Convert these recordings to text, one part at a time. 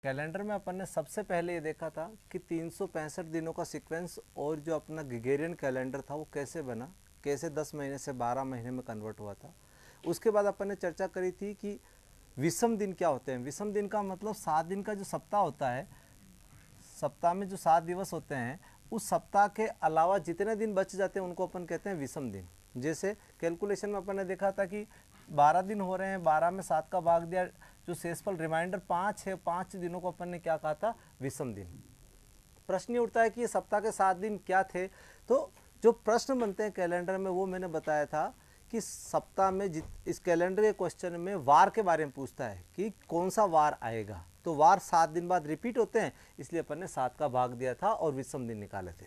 Calendar में अपन ने सबसे पहले ये देखा था कि 365 दिनों का सीक्वेंस और जो अपना ग्रेगोरियन कैलेंडर था वो कैसे बना, कैसे 10 महीने से 12 महीने में कन्वर्ट हुआ था। उसके बाद अपन ने चर्चा करी थी कि विषम दिन क्या होते हैं। विषम दिन का मतलब 7 दिन का जो सप्ताह होता है, सप्ताह में जो 7 दिवस होते हैं, उस सप्ताह के अलावा जितने दिन बच जाते हैं उनको अपन कहते हैं विषम दिन। जैसे कैलकुलेशन में अपन ने देखा था कि 12 दिन हो रहे हैं, 12 में 7 का भाग दिया, जो शेषफल रिमाइंडर 5 है, 5 दिनों को अपन ने क्या कहा था, विषम दिन। प्रश्न ये उठता है कि ये सप्ताह के 7 दिन क्या थे। तो जो प्रश्न बनते हैं कैलेंडर में वो मैंने बताया था कि सप्ताह में इस कैलेंडर के क्वेश्चन में वार के बारे में पूछता है कि कौन सा वार आएगा। तो वार 7 दिन बाद रिपीट होते हैं, इसलिए अपन ने 7 का भाग दिया था और विषम दिन निकाले थे।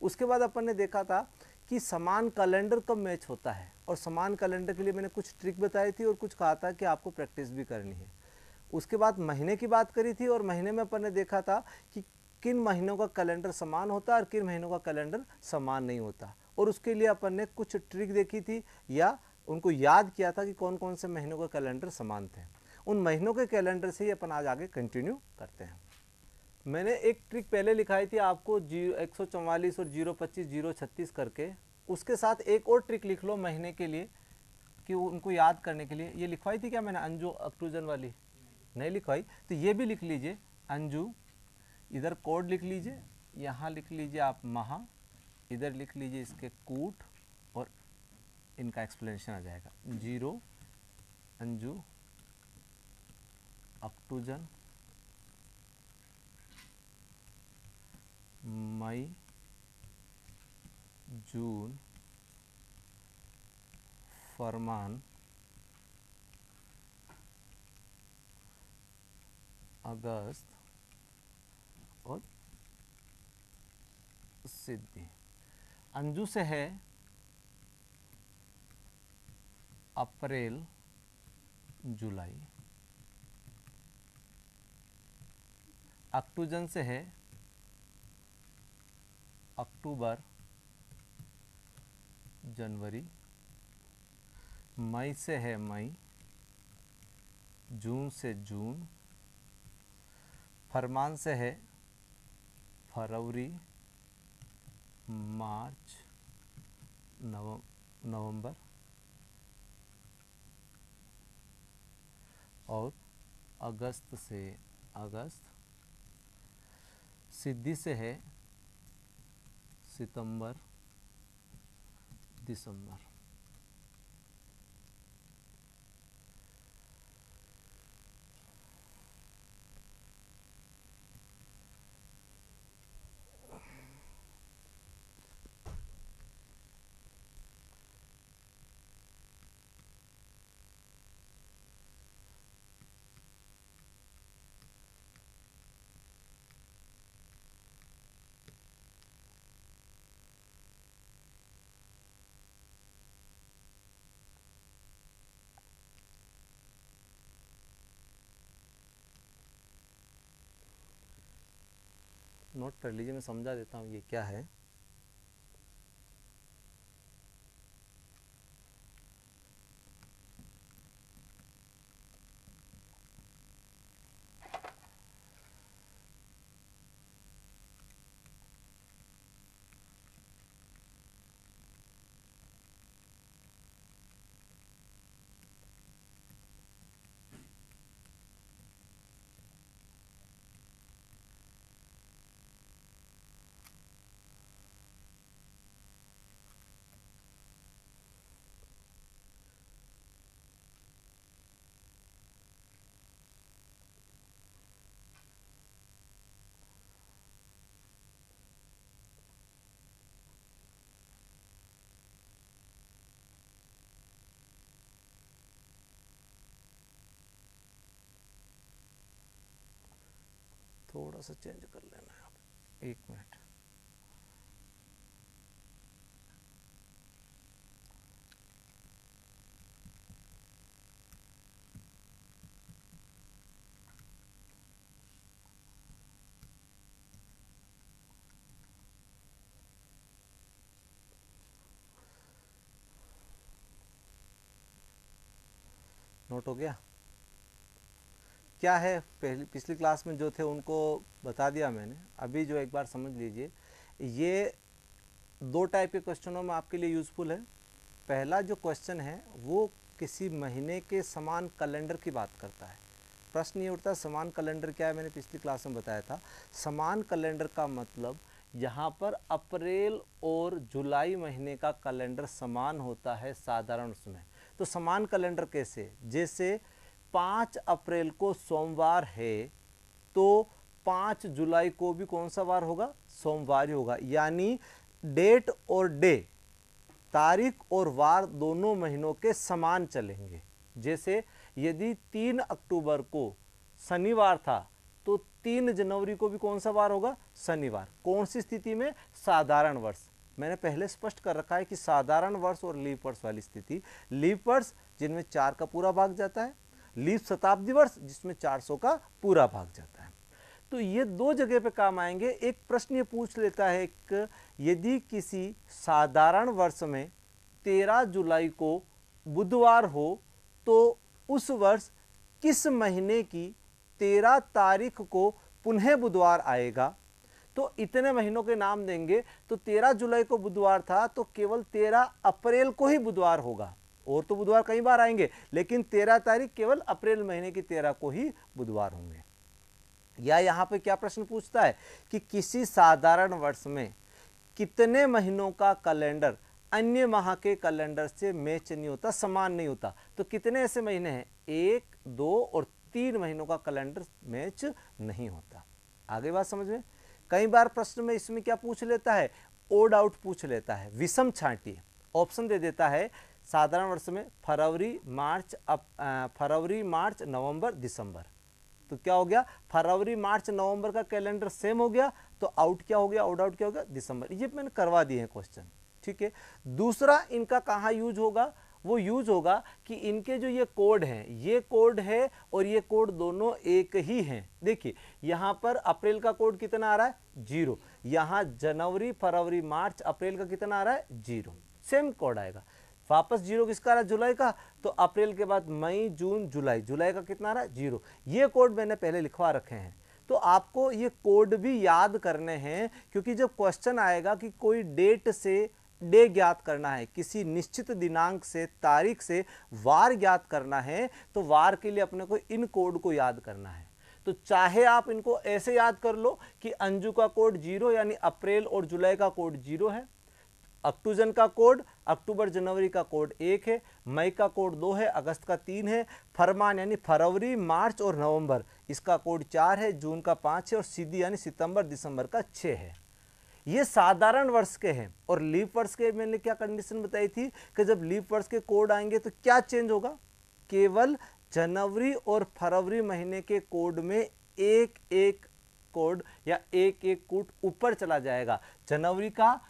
उसके बाद अपन ने देखा था कि समान कैलेंडर कब मैच होता है, और समान कैलेंडर के लिए मैंने कुछ ट्रिक बताई थी और कुछ कहा था कि आपको प्रैक्टिस भी करनी है। उसके बाद महीने की बात करी थी और महीने में अपन ने देखा था कि किन महीनों का कैलेंडर समान होता है और किन महीनों का कैलेंडर समान नहीं होता, और उसके लिए अपन ने कुछ ट्रिक देखी थी या उनको याद किया था कि कौन कौन से महीनों का कैलेंडर समान थे। उन महीनों के कैलेंडर से ही अपन आज आगे कंटिन्यू करते हैं। मैंने एक ट्रिक पहले लिखाई थी आपको 144 और 025 036 करके, उसके साथ एक और ट्रिक लिख लो महीने के लिए कि उनको याद करने के लिए। ये लिखवाई थी क्या मैंने, अंजू अक्टूजन वाली? नहीं लिखवाई, तो ये भी लिख लीजिए अंजू। इधर कोड लिख लीजिए, यहाँ लिख लीजिए आप महा, इधर लिख लीजिए इसके कूट, और इनका एक्सप्लेनेशन आ जाएगा। 0 अंजू अक्टूजन मई जून फरमान अगस्त और सिद्धि। अंजू से है अप्रैल जुलाई, अक्टूजन से है अक्टूबर जनवरी, मई से है मई, जून से जून, फरमान से है फरवरी मार्च नवंबर, और अगस्त से अगस्त, सिद्धि से है सितंबर दिसंबर। नोट कर लीजिए, मैं समझा देता हूँ ये क्या है। थोड़ा सा चेंज कर लेना है आप, 1 मिनट। नोट हो गया? क्या है, पिछली क्लास में जो थे उनको बता दिया मैंने, अभी जो एक बार समझ लीजिए। ये दो टाइप के क्वेश्चनों में आपके लिए यूज़फुल है। पहला जो क्वेश्चन है वो किसी महीने के समान कैलेंडर की बात करता है। प्रश्न ये उठता है समान कैलेंडर क्या है, मैंने पिछली क्लास में बताया था। समान कैलेंडर का मतलब यहाँ पर अप्रैल और जुलाई महीने का कैलेंडर समान होता है साधारण उसमें। तो समान कैलेंडर कैसे, जैसे 5 अप्रैल को सोमवार है तो 5 जुलाई को भी कौन सा वार होगा, सोमवार ही होगा। यानी डेट और डे, तारीख और वार दोनों महीनों के समान चलेंगे। जैसे यदि 3 अक्टूबर को शनिवार था तो 3 जनवरी को भी कौन सा वार होगा, शनिवार। कौन सी स्थिति में, साधारण वर्ष। मैंने पहले स्पष्ट कर रखा है कि साधारण वर्ष और लीप वर्ष वाली स्थिति। लीप वर्ष जिनमें 4 का पूरा भाग जाता है, लीप शताब्दी वर्ष जिसमें 400 का पूरा भाग जाता है। तो ये दो जगह पे काम आएंगे। एक प्रश्न ये पूछ लेता है कि यदि किसी साधारण वर्ष में 13 जुलाई को बुधवार हो तो उस वर्ष किस महीने की 13 तारीख को पुनः बुधवार आएगा। तो इतने महीनों के नाम देंगे। तो 13 जुलाई को बुधवार था तो केवल 13 अप्रैल को ही बुधवार होगा, और तो बुधवार कई बार आएंगे, लेकिन 13 तारीख केवल अप्रैल महीने की 13 को ही बुधवार होंगे। या यहां पे क्या प्रश्न पूछता है कि किसी साधारण वर्ष में कितने महीनों का कैलेंडर अन्य माह के कैलेंडर से मैच नहीं होता, समान नहीं होता। तो कितने ऐसे महीने हैं, 1, 2 और 3 महीनों का कैलेंडर मैच नहीं होता। आगे बात समझ में। कई बार प्रश्न में इसमें क्या पूछ लेता है, ओड आउट पूछ लेता है, विषम छांटी। ऑप्शन दे देता है साधारण वर्ष में फरवरी मार्च नवंबर दिसंबर। तो क्या हो गया, फरवरी मार्च नवंबर का कैलेंडर सेम हो गया, तो आउट क्या हो गया, ओड आउट क्या हो गया, दिसंबर। ये मैंने करवा दिए हैं क्वेश्चन, ठीक है। दूसरा इनका कहाँ यूज होगा, वो यूज होगा कि इनके जो ये कोड हैं, ये कोड है और ये कोड दोनों एक ही हैं। देखिए यहाँ पर अप्रैल का कोड कितना आ रहा है, 0। यहाँ जनवरी फरवरी मार्च अप्रैल का कितना आ रहा है, 0। सेम कोड आएगा। वापस 0 किसका आ रहा है, जुलाई का। तो अप्रैल के बाद मई जून जुलाई, जुलाई का कितना आ रहा है, 0। ये कोड मैंने पहले लिखवा रखे हैं। तो आपको ये कोड भी याद करने हैं, क्योंकि जब क्वेश्चन आएगा कि कोई डेट से डे ज्ञात करना है, किसी निश्चित दिनांक से तारीख से वार ज्ञात करना है, तो वार के लिए अपने को इन कोड को याद करना है। तो चाहे आप इनको ऐसे याद कर लो कि अंजू का कोड 0 यानी अप्रैल और जुलाई का कोड 0 है, अक्टूजन का कोड अक्टूबर जनवरी का कोड 1 है, मई का कोड 2 है, अगस्त का 3 है, फरमान यानी फरवरी मार्च और नवंबर इसका कोड 4 है, जून का 5 है और सीधी यानी सितंबर दिसंबर का 6 है। ये साधारण वर्ष के हैं। और लीप वर्ष के मैंने क्या कंडीशन बताई थी कि जब लीप वर्ष के कोड आएंगे तो क्या चेंज होगा, केवल जनवरी और फरवरी महीने के कोड में एक एक कोड या एक एक कोड ऊपर चला जाएगा। जनवरी का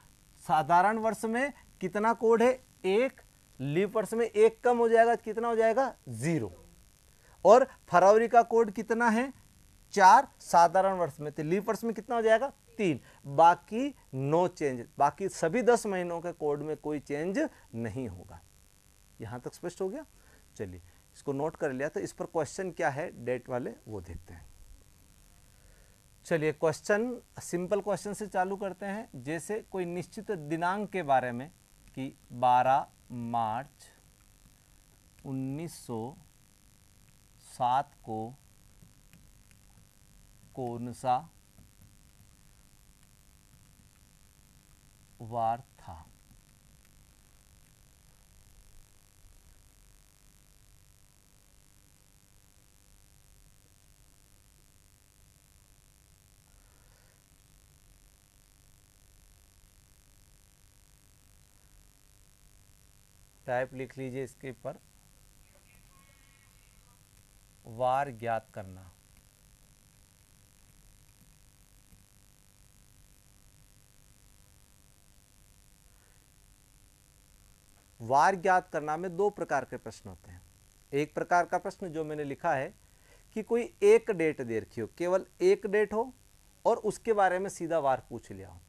साधारण वर्ष में कितना कोड है, 1, लीप वर्ष में 1 कम हो जाएगा, कितना हो जाएगा, 0। और फरवरी का कोड कितना है, 4 साधारण वर्ष में, तो लीप वर्ष में कितना हो जाएगा, 3। बाकी नो चेंज, बाकी सभी 10 महीनों के कोड में कोई चेंज नहीं होगा। यहां तक स्पष्ट हो गया। चलिए इसको नोट कर लिया। तो इस पर क्वेश्चन क्या है डेट वाले वो देखते हैं। चलिए क्वेश्चन सिंपल क्वेश्चन से चालू करते हैं। जैसे कोई निश्चित दिनांक के बारे में कि 12 मार्च 1907 को कौन सा वार था। टाइप लिख लीजिए इसके ऊपर, वार ज्ञात करना। वार ज्ञात करना में 2 प्रकार के प्रश्न होते हैं। एक प्रकार का प्रश्न जो मैंने लिखा है कि कोई एक डेट दे रखी हो, केवल एक डेट हो और उसके बारे में सीधा वार पूछ लिया हो,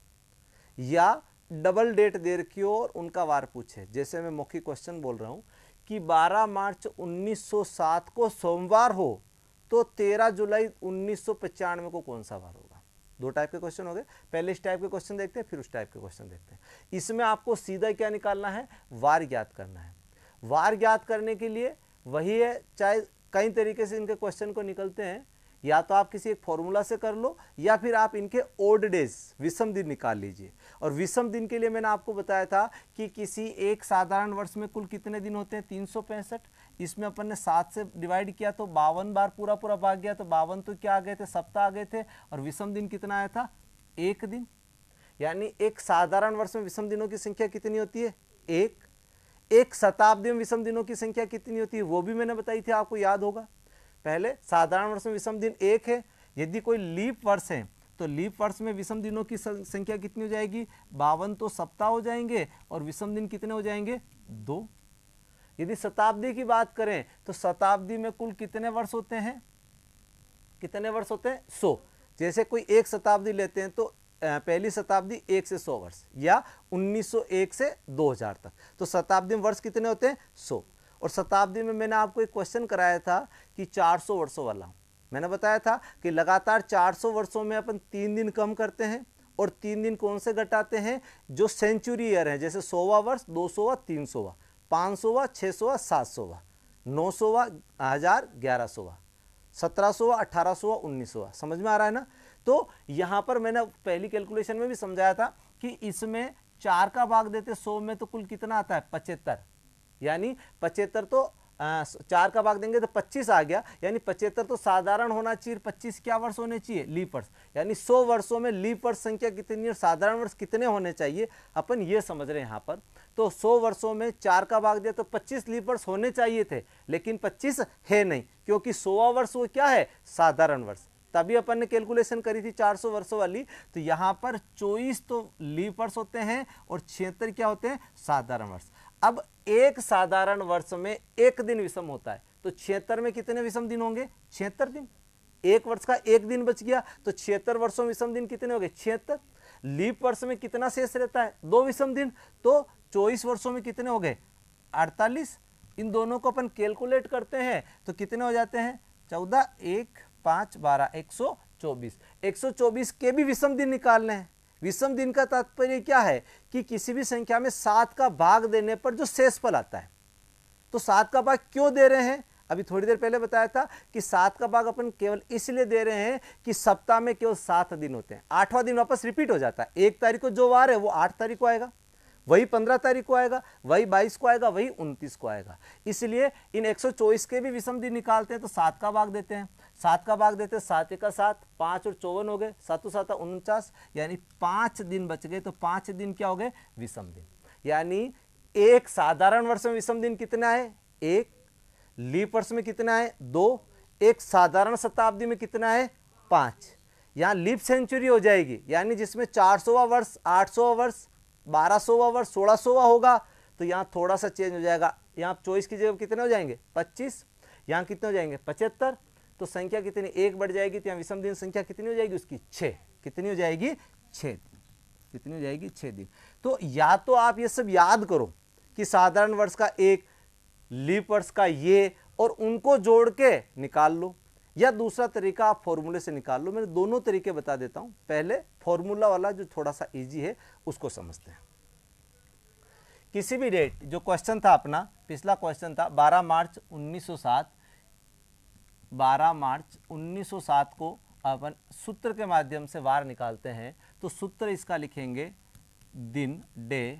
या डबल डेट दे रखी हो और उनका वार पूछे। जैसे मैं मौखिक क्वेश्चन बोल रहा हूं कि 12 मार्च 1907 को सोमवार हो तो 13 जुलाई 1995 को कौन सा वार होगा। दो टाइप के क्वेश्चन हो गए, पहले इस टाइप के क्वेश्चन देखते हैं, फिर उस टाइप के क्वेश्चन देखते हैं। इसमें आपको सीधा क्या निकालना है, वार ज्ञात करना है। वार ज्ञात करने के लिए वही है, चाहे कई तरीके से इनके क्वेश्चन को निकलते हैं, या तो आप किसी एक फॉर्मूला से कर लो, या फिर आप इनके ओड डेज विषम दिन निकाल लीजिए। और विषम दिन के लिए मैंने आपको बताया था कि किसी एक साधारण वर्ष में कुल कितने दिन होते हैं, 365। इसमें अपन ने 7 से डिवाइड किया तो 52 बार पूरा पूरा भाग गया, तो 52 तो क्या आ गए थे, सप्ताह आ गए थे। और विषम दिन कितना आया था, एक दिन। यानी एक साधारण वर्ष में विषम दिनों की संख्या कितनी होती है, एक शताब्दी में विषम दिनों की संख्या कितनी होती है, वो भी मैंने बताई थी, आपको याद होगा। पहले साधारण वर्ष में विषम दिन 1 है, यदि कोई लीप वर्ष है तो लीप वर्ष में विषम दिनों की संख्या कितनी हो जाएगी, 52 तो सप्ताह हो जाएंगे, और विषम दिन कितने हो जाएंगे, 2। यदि शताब्दी की बात करें तो शताब्दी में कुल कितने वर्ष होते हैं, कितने वर्ष होते हैं, 100। जैसे कोई एक शताब्दी लेते हैं तो पहली शताब्दी 1 से 100 वर्ष, या 1901 से 2000 तक, तो शताब्दी में वर्ष कितने होते हैं, 100। और शताब्दी में मैंने आपको एक क्वेश्चन कराया था कि 400 वर्षों वाला, मैंने बताया था कि लगातार 400 वर्षों में अपन 3 दिन कम करते हैं, और 3 दिन कौन से घटाते हैं, जो सेंचुरी ईयर है, जैसे 100वां वर्ष, 200वां, 300वां, 500वां, 600वां, 700वां, 900वां, 1000, 1100वां, 1700वां, 1800वां, 1900वां। समझ में आ रहा है ना। तो यहां पर मैंने पहली कैलकुलेशन में भी समझाया था कि इसमें 4 का भाग देते 100 में तो कुल कितना आता है, 75। यानी 75 तो 4 का भाग देंगे तो 25 आ गया, यानी 75 तो साधारण होना चाहिए, 25 क्या वर्ष होने चाहिए, लीप वर्ष। यानी 100 वर्षों में लीप वर्ष संख्या कितनी है और साधारण वर्ष कितने होने चाहिए, अपन ये समझ रहे हैं यहाँ पर। तो 100 वर्षों में 4 का भाग दिया तो 25 लीप वर्ष होने चाहिए थे, लेकिन 25 है नहीं, क्योंकि 100वां वर्ष वो क्या है, साधारण वर्ष। तभी अपन ने कैलकुलेशन करी थी 400 वर्षों वाली। तो यहां पर 24 तो लीप वर्ष होते हैं और 76 क्या होते हैं, साधारण वर्ष। अब एक साधारण वर्ष में एक दिन विषम होता है, तो 76 में कितने विषम दिन होंगे, 76 दिन। एक वर्ष का एक दिन बच गया, तो 76 वर्षों में विषम दिन कितने हो गए, 76। लीप वर्ष में कितना शेष रहता है, 2 विषम दिन, तो 24 वर्षों में कितने हो गए, 48। इन दोनों को अपन कैलकुलेट करते हैं तो कितने हो जाते हैं, 14, 1, 5, 12, 124। 124 के भी विषम दिन निकालने हैं। विषम दिन का तात्पर्य क्या है कि किसी भी संख्या में 7 का भाग देने पर जो शेषफल आता है। तो 7 का भाग क्यों दे रहे हैं, अभी थोड़ी देर पहले बताया था कि 7 का भाग अपन केवल इसलिए दे रहे हैं कि सप्ताह में केवल 7 दिन होते हैं, 8वां दिन वापस रिपीट हो जाता है। 1 तारीख को जो वार है वो 8 तारीख को आएगा, वही 15 तारीख को आएगा, वही 22 को आएगा, वही 29 को आएगा। इसलिए इन 124 के भी विषम दिन निकालते हैं तो 7 का भाग देते हैं। 7 का भाग देते हैं, 7 का 7, 5 और 54 हो गए, 7 7 49, यानी 5 दिन बच गए। तो 5 दिन क्या हो गए, विषम दिन। यानी एक साधारण वर्ष में विषम दिन कितना है, 1। लीप वर्ष में कितना है, 2। एक साधारण शताब्दी में कितना है, 5। यहां लीप सेंचुरी हो जाएगी, यानी जिसमें 400वां वर्ष, 800वां वर्ष, 1200वां वर्ष, 1600वां होगा, तो यहां थोड़ा सा चेंज हो जाएगा। यहां 24 की जगह कितने हो जाएंगे, 25। यहां कितने हो जाएंगे, 75। तो संख्या कितनी, 1 बढ़ जाएगी, तो यहां विषम दिन संख्या कितनी हो जाएगी उसकी, 6। कितनी हो जाएगी, 6 दिन। कितनी हो जाएगी, 6 दिन। तो या तो आप ये सब याद करो कि साधारण वर्ष का 1, लीप वर्ष का ये, और उनको जोड़ के निकाल लो, या दूसरा तरीका आप फॉर्मूले से निकाल लो। मैंने दोनों तरीके बता देता हूं। पहले फॉर्मूला वाला जो थोड़ा सा इजी है उसको समझते हैं। किसी भी डेट, जो क्वेश्चन था अपना, पिछला क्वेश्चन था 12 मार्च 1907, 12 मार्च 1907 को अपन सूत्र के माध्यम से वार निकालते हैं। तो सूत्र इसका लिखेंगे, दिन, डे,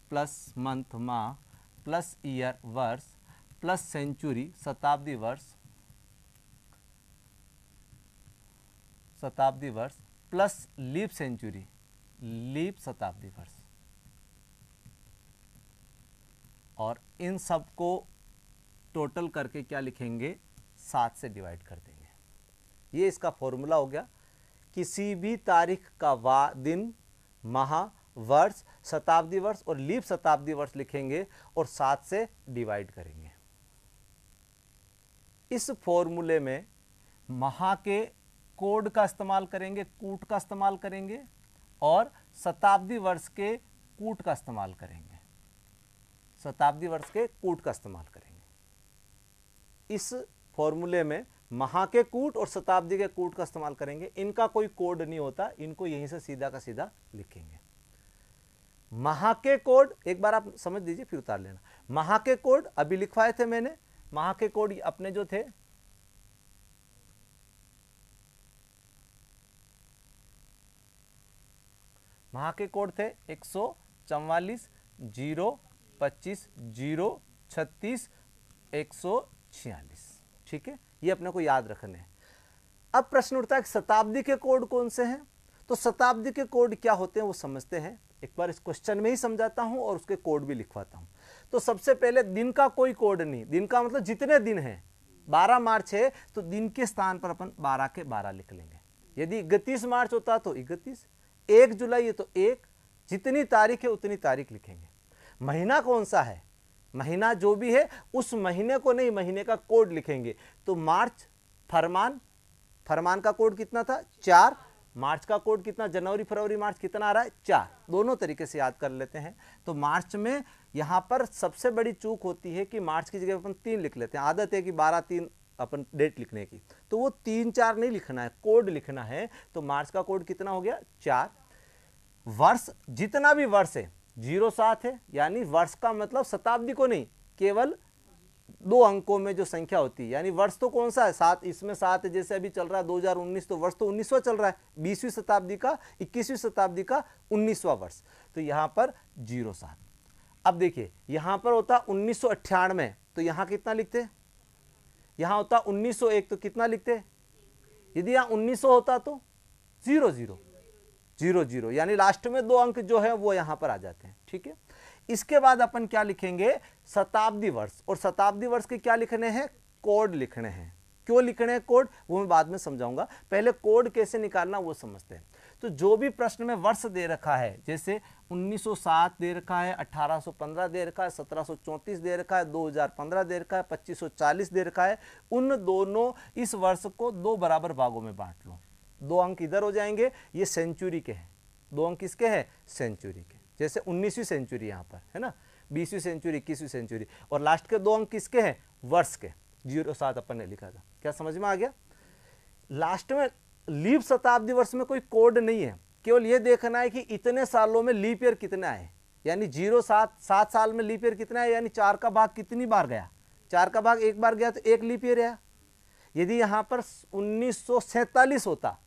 प्लस मंथ, माह, प्लस ईयर, वर्ष, प्लस सेंचुरी, शताब्दी वर्ष, शताब्दी वर्ष, प्लस लीप सेंचुरी, लीप शताब्दी वर्ष। और इन सब को टोटल करके क्या लिखेंगे, 7 से डिवाइड कर देंगे। ये इसका फॉर्मूला हो गया। किसी भी तारीख का दिन, माह, वर्ष, शताब्दी वर्ष और लीप शताब्दी वर्ष लिखेंगे और 7 से डिवाइड करेंगे। इस फॉर्मूले में माह के कोड का इस्तेमाल करेंगे, कूट का इस्तेमाल करेंगे, और शताब्दी वर्ष के कूट का इस्तेमाल करेंगे, शताब्दी वर्ष के कूट का इस्तेमाल करेंगे। इस फॉर्मूले में महा के कूट और शताब्दी के कूट का इस्तेमाल करेंगे। इनका कोई कोड नहीं होता, इनको यहीं से सीधा का सीधा लिखेंगे। महा के कोड एक बार आप समझ लीजिए फिर उतार लेना। महा के कोड अभी लिखवाए थे मैंने, महा के कोड अपने जो थे महा के कोड थे 144 0 25 0 36 146। ठीक है, ये अपने को याद रखने हैं। अब प्रश्न उठता है कि शताब्दी के कोड कौन से हैं। तो शताब्दी के कोड क्या होते हैं वो समझते हैं। एक बार इस क्वेश्चन में ही समझाता हूं और उसके कोड भी लिखवाता हूं। तो सबसे पहले दिन का कोई कोड नहीं, दिन का मतलब जितने दिन हैं। 12 मार्च है तो दिन के स्थान पर अपन 12 के 12 लिख लेंगे। यदि 31 मार्च होता तो 31, 1 जुलाई है तो 1, जितनी तारीख है उतनी तारीख लिखेंगे। महीना कौन सा है, महीना जो भी है उस महीने को नहीं, महीने का कोड लिखेंगे। तो मार्च फरमान, फरमान का कोड कितना था 4, मार्च का कोड कितना, जनवरी फरवरी मार्च कितना आ रहा है 4। दोनों तरीके से याद कर लेते हैं। तो मार्च में यहां पर सबसे बड़ी चूक होती है कि मार्च की जगह अपन 3 लिख लेते हैं। आदत है कि 12-3 अपन डेट लिखने की, तो वो 3-4 नहीं लिखना है, कोड लिखना है। तो मार्च का कोड कितना हो गया 4। वर्ष जितना भी वर्ष है 07 है, यानी वर्ष का मतलब शताब्दी को नहीं, केवल 2 अंकों में जो संख्या होती है। यानी वर्ष तो कौन सा है 7, इसमें 7 है। जैसे अभी चल रहा है 2019, तो वर्ष तो 19वां चल रहा है, 20वीं शताब्दी का 21वीं शताब्दी का 19वां वर्ष। तो यहां पर 07। अब देखिए यहां पर होता 1998, तो यहां कितना लिखते, यहां होता 1901 तो कितना लिखते, यदि यहां 1900 होता तो 00 00, यानी लास्ट में 2 अंक जो है वो यहां पर आ जाते हैं। ठीक है, इसके बाद अपन क्या लिखेंगे शताब्दी वर्ष, और शताब्दी वर्ष के क्या लिखने हैं, कोड लिखने हैं। क्यों लिखने हैं कोड वो मैं बाद में समझाऊंगा, पहले कोड कैसे निकालना वो समझते हैं। तो जो भी प्रश्न में वर्ष दे रखा है, जैसे 1907 दे रखा है, 1815 दे रखा है, 1734 दे रखा है, 2015 दे रखा है, 2540 दे रखा है, उन दोनों इस वर्ष को 2 बराबर भागों में बांट लो। 2 अंक इधर हो जाएंगे, ये सेंचुरी के हैं, 2 अंक किसके हैं, सेंचुरी के। जैसे 19वीं सेंचुरी यहाँ पर है ना, 20वीं सेंचुरी, 21वीं सेंचुरी, और लास्ट के 2 अंक किसके हैं, वर्ष के। 07 अपन ने लिखा था, क्या समझ में आ गया। लास्ट में लीप शताब्दी वर्ष में कोई कोड नहीं है, केवल ये देखना है कि इतने सालों में लीप ईयर कितना है, यानी 07 साल में लीप ईयर कितना है, यानी 4 का भाग कितनी बार गया, 4 का भाग 1 बार गया तो 1 लीप ईयर है। यदि यहां पर 1947 होता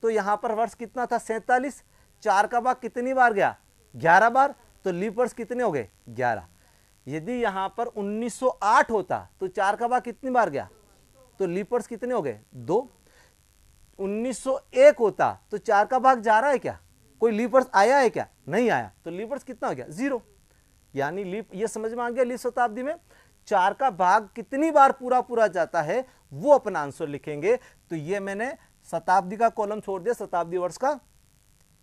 तो यहां पर वर्ष कितना था 47, 4 का भाग कितनी बार गया 11 बार, तो लीप वर्ष कितने हो गए 11। यदि यहां पर 1908 होता तो 4 का भाग कितनी बार गया, तो लीप वर्ष कितने हो गए 2। 1901 होता तो 4 का भाग जा रहा है क्या, कोई लीप वर्ष आया है क्या, नहीं आया, तो लीप वर्ष कितना हो गया 0। यानी लीप, ये समझ में आ गया, लीप शताब्दी में 4 का भाग कितनी बार पूरा पूरा जाता है वो अपना आंसर लिखेंगे। तो ये मैंने शताब्दी का कॉलम छोड़ दिया, शताब्दी वर्ष का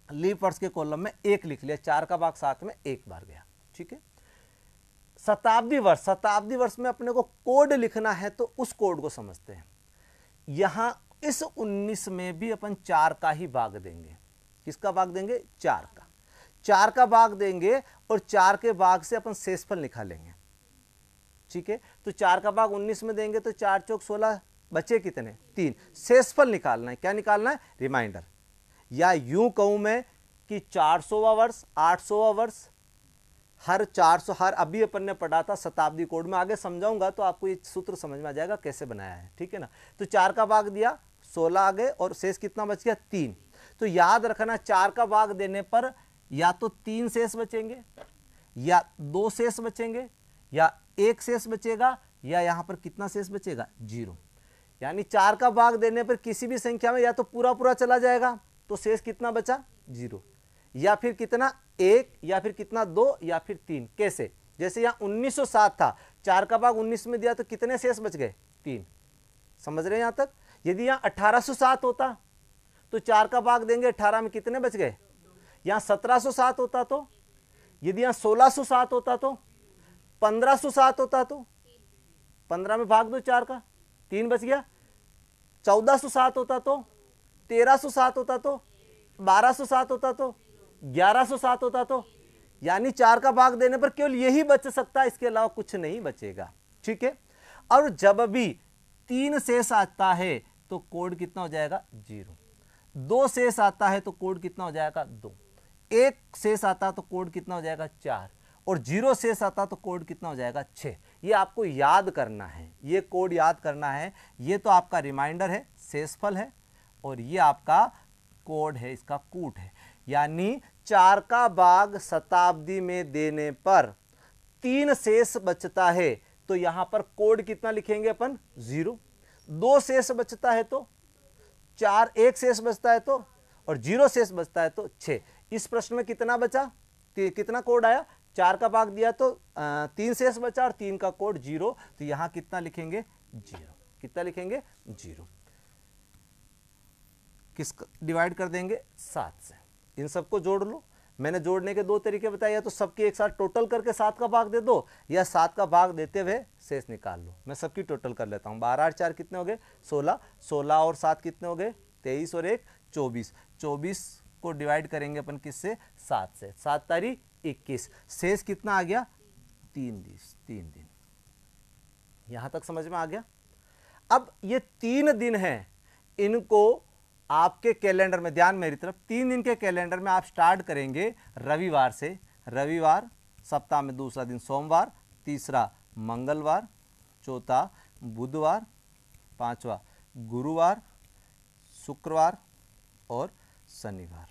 लीप वर्ष के कॉलम में 1 लिख लिया, 4 का भाग 7 में 1 बार गया। ठीक है, शताब्दी वर्ष, शताब्दी वर्ष में अपने को कोड लिखना है, तो उस कोड को समझते हैं। यहां इस 19 में भी अपन 4 का ही भाग देंगे। किसका भाग देंगे, 4 का, 4 का भाग देंगे, और 4 के भाग से अपन शेषफल निकालेंगे। ठीक है, तो 4 का भाग 19 में देंगे तो 4 चौक 16, बचे कितने 3, शेषफल निकालना है। क्या निकालना है, रिमाइंडर, या यूं कहूं मैं कि 400वां वर्ष, 800वां वर्ष, हर 400, हर अभी अपन ने पढ़ा था शताब्दी कोड में, आगे समझाऊंगा तो आपको ये सूत्र समझ में आ जाएगा कैसे बनाया है। ठीक है ना, तो 4 का भाग दिया 16 आ गए, और शेष कितना बच गया 3। तो याद रखना 4 का भाग देने पर या तो 3 शेष बचेंगे, या 2 शेष बचेंगे, या 1 शेष बचेगा, या यहां पर कितना शेष बचेगा 0। यानी 4 का भाग देने पर किसी भी संख्या में या तो पूरा पूरा चला जाएगा, तो शेष कितना बचा 0, या फिर कितना 1, या फिर कितना 2, या फिर 3। कैसे, जैसे यहां 1907 था, 4 का भाग 19 में दिया तो कितने शेष बच गए 3। समझ रहे हैं यहां तक। यदि यहां 1807 होता तो 4 का भाग देंगे 18 में, कितने बच गए, यहां 1707 होता तो, यदि यहां 1607 होता तो, 1507 होता तो 15 में भाग दो 4 का, 3 बच गया। 1407 होता तो, 1307 होता तो, 1207 होता तो, 1107 होता तो, यानी 4 का भाग देने पर केवल यही बच सकता है, इसके अलावा कुछ नहीं बचेगा। ठीक है, और जब भी 3 शेष आता है तो कोड कितना हो जाएगा 0, 2 शेष आता है तो कोड कितना हो जाएगा 2, 1 शेष आता तो कोड कितना हो जाएगा 4 और 0 शेष आता तो कोड कितना हो जाएगा 6। ये आपको याद करना है, ये कोड याद करना है। ये तो आपका रिमाइंडर है, शेषफल है, और ये आपका कोड है, इसका कूट है। यानी 4 का भाग शताब्दी में देने पर 3 शेष बचता है तो यहां पर कोड कितना लिखेंगे अपन 0, 2 शेष बचता है तो 4, 1 शेष बचता है तो, और 0 शेष बचता है तो 6। इस प्रश्न में कितना बचा, कितना कोड आया, 4 का भाग दिया तो 3 शेष बचा और 3 का कोड 0, तो यहां कितना लिखेंगे 0, कितना लिखेंगे 0। किस डिवाइड कर देंगे 7 से। इन सबको जोड़ लो। मैंने जोड़ने के 2 तरीके बताए, या तो सबके एक साथ टोटल करके 7 का भाग दे दो, या 7 का भाग देते हुए शेष निकाल लो। मैं सबकी टोटल कर लेता हूं। 12 और 4 कितने हो गए 16, 16 और 7 कितने हो गए 23 और 1 24, 24 को डिवाइड करेंगे अपन किससे 7 से, 7 तारीख 21, शेष कितना आ गया 3 दिन। यहां तक समझ में आ गया। अब ये 3 दिन हैं, इनको आपके कैलेंडर में, ध्यान मेरी तरफ, 3 दिन के कैलेंडर में आप स्टार्ट करेंगे रविवार से। रविवार, सप्ताह में दूसरा दिन सोमवार, तीसरा मंगलवार, चौथा बुधवार, पांचवा गुरुवार, शुक्रवार और शनिवार।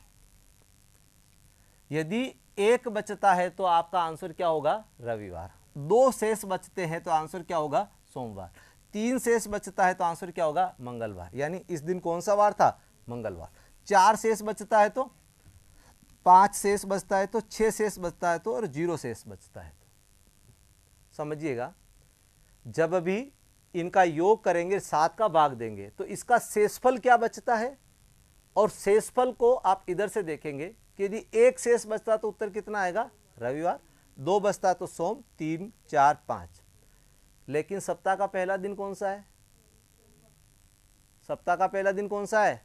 यदि 1 बचता है तो आपका आंसर क्या होगा रविवार, 2 शेष बचते हैं तो आंसर क्या होगा सोमवार, 3 शेष बचता है तो आंसर क्या होगा मंगलवार, यानी इस दिन कौन सा वार था मंगलवार। 4 शेष बचता है तो, 5 शेष बचता है तो, 6 शेष बचता है तो, और 0 शेष बचता है तो। समझिएगा, जब भी इनका योग करेंगे 7 का भाग देंगे तो इसका शेषफल क्या बचता है, और शेषफल को आप इधर से देखेंगे कि यदि 1 शेष बचता तो उत्तर कितना आएगा रविवार, 2 बचता तो सोम, 3, 4, 5। लेकिन सप्ताह का पहला दिन कौन सा है, सप्ताह का पहला दिन कौन सा है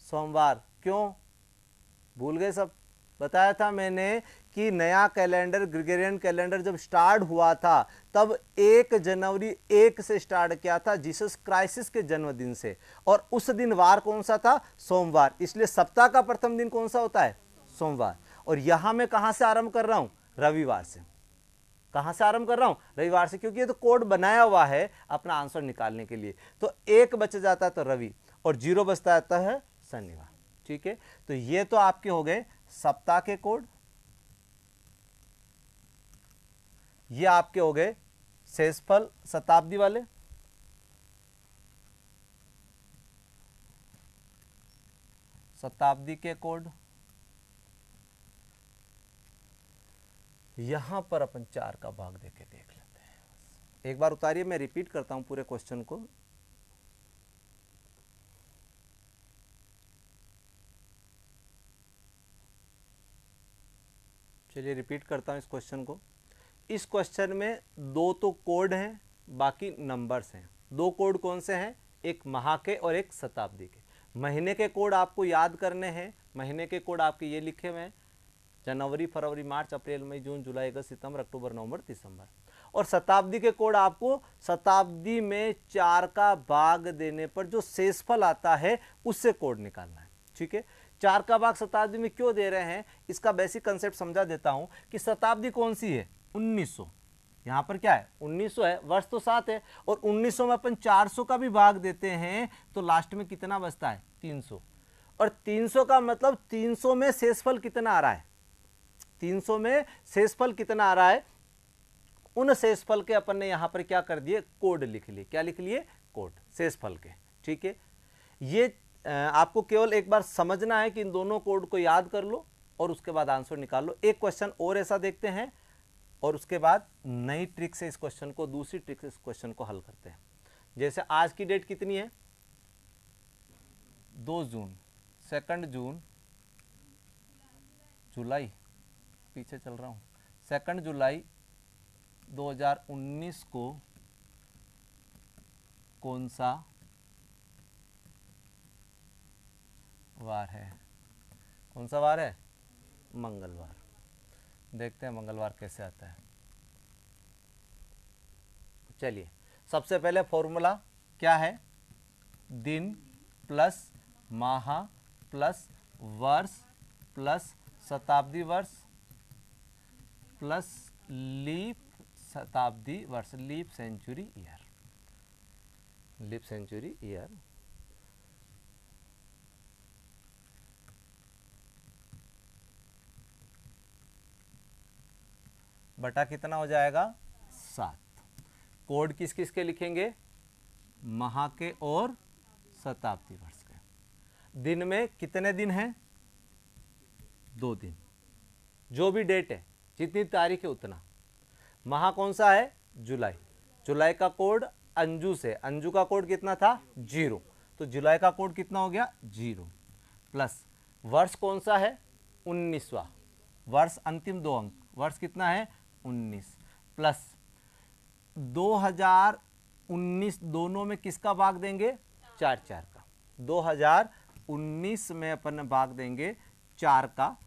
सोमवार। क्यों भूल गए सब, बताया था मैंने कि नया कैलेंडर ग्रेगोरियन कैलेंडर जब स्टार्ट हुआ था तब 1 जनवरी 1 से स्टार्ट किया था, जीसस क्राइसिस के जन्मदिन से, और उस दिन वार कौन सा था सोमवार, इसलिए सप्ताह का प्रथम दिन कौन सा होता है सोमवार। और यहां मैं कहां से आरंभ कर रहा हूं रविवार से, कहां से आरंभ कर रहा हूं रविवार से, क्योंकि ये तो कोड बनाया हुआ है अपना आंसर निकालने के लिए। तो 1 बच जाता है तो रवि, और 0 बचता रहता है शनिवार। ठीक है, तो ये तो आपके हो गए सप्ताह के कोड, ये आपके हो गए शेषफल शताब्दी वाले, शताब्दी के कोड। यहां पर अपन 4 का भाग देके देख लेते हैं। एक बार उतारिए, मैं रिपीट करता हूं पूरे क्वेश्चन को। चलिए रिपीट करता हूं इस क्वेश्चन को। इस क्वेश्चन में 2 तो कोड हैं, बाकी नंबर्स हैं। 2 कोड कौन से हैं, एक माह के और एक शताब्दी के। महीने के कोड आपको याद करने हैं। महीने के कोड आपके ये लिखे हुए हैं, जनवरी, फरवरी, मार्च, अप्रैल, मई, जून, जुलाई, अगस्त, सितंबर, अक्टूबर, नवंबर, दिसंबर। और शताब्दी के कोड आपको शताब्दी में 4 का भाग देने पर जो शेषफल आता है उससे कोड निकालना है। ठीक है, 4 का भाग शताब्दी में क्यों दे रहे हैं, इसका बेसिक कंसेप्ट समझा देता हूं कि शताब्दी कौन सी है 1900, यहां पर क्या है 1900 है, वर्ष तो 7 है, और 1900 में अपन 400 का भी भाग देते हैं तो लास्ट में कितना बचता है 300, और 300 का मतलब 300 में शेषफल कितना आ रहा है, 300 में शेषफल कितना आ रहा है, उन शेषफल के अपन ने यहां पर क्या कर दिए कोड लिख लिए। क्या लिख लिए कोड शेषफल के। ठीक है, ये आपको केवल एक बार समझना है कि इन दोनों कोड को याद कर लो और उसके बाद आंसर निकाल लो। एक क्वेश्चन और ऐसा देखते हैं और उसके बाद नई ट्रिक से इस क्वेश्चन को, दूसरी ट्रिक से इस क्वेश्चन को हल करते हैं। जैसे आज की डेट कितनी है 2 जून, 2 जून, जुलाई, पीछे चल रहा हूं, 2 जुलाई 2019 को कौन सा वार है, कौन सा वार है मंगलवार। देखते हैं मंगलवार कैसे आता है। चलिए सबसे पहले फॉर्मूला क्या है, दिन प्लस माह प्लस वर्ष प्लस शताब्दी वर्ष प्लस लीप शताब्दी वर्ष, leap century year, leap century year. बटा कितना हो जाएगा 7। कोड किस किस के लिखेंगे, माह के और शताब्दी वर्ष के। दिन में कितने दिन हैं, 2 दिन, जो भी डेट है, जितनी तारीख है उतना। माह कौन सा है, जुलाई, जुलाई का कोड अंजू से, अंजू का कोड कितना था 0, तो जुलाई का कोड कितना हो गया 0, प्लस वर्ष कौन सा है 19वां, वर्ष अंतिम 2 अंक, वर्ष कितना है 19, प्लस 2019 दोनों में किसका भाग देंगे 4 4 का, 2019 में अपन भाग देंगे 4 का।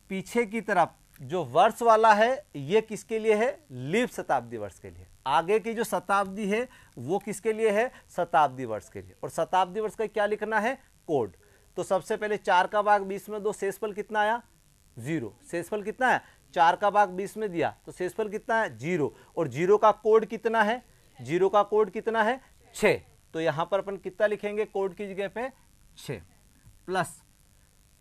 पीछे की तरफ जो वर्ष वाला है ये किसके लिए है, लीप शताब्दी वर्ष के लिए। आगे की जो शताब्दी है वो किसके लिए है, शताब्दी वर्ष के लिए। और शताब्दी वर्ष का क्या लिखना है, कोड। तो सबसे पहले 4 का भाग 20 में 2, शेषफल कितना आया 0, शेषफल कितना है 4 का भाग 20 में दिया तो शेषफल कितना है 0, और 0 का कोड कितना है, 0 का कोड कितना है 6, तो यहां पर अपन कितना लिखेंगे कोड की जगह पे 6, प्लस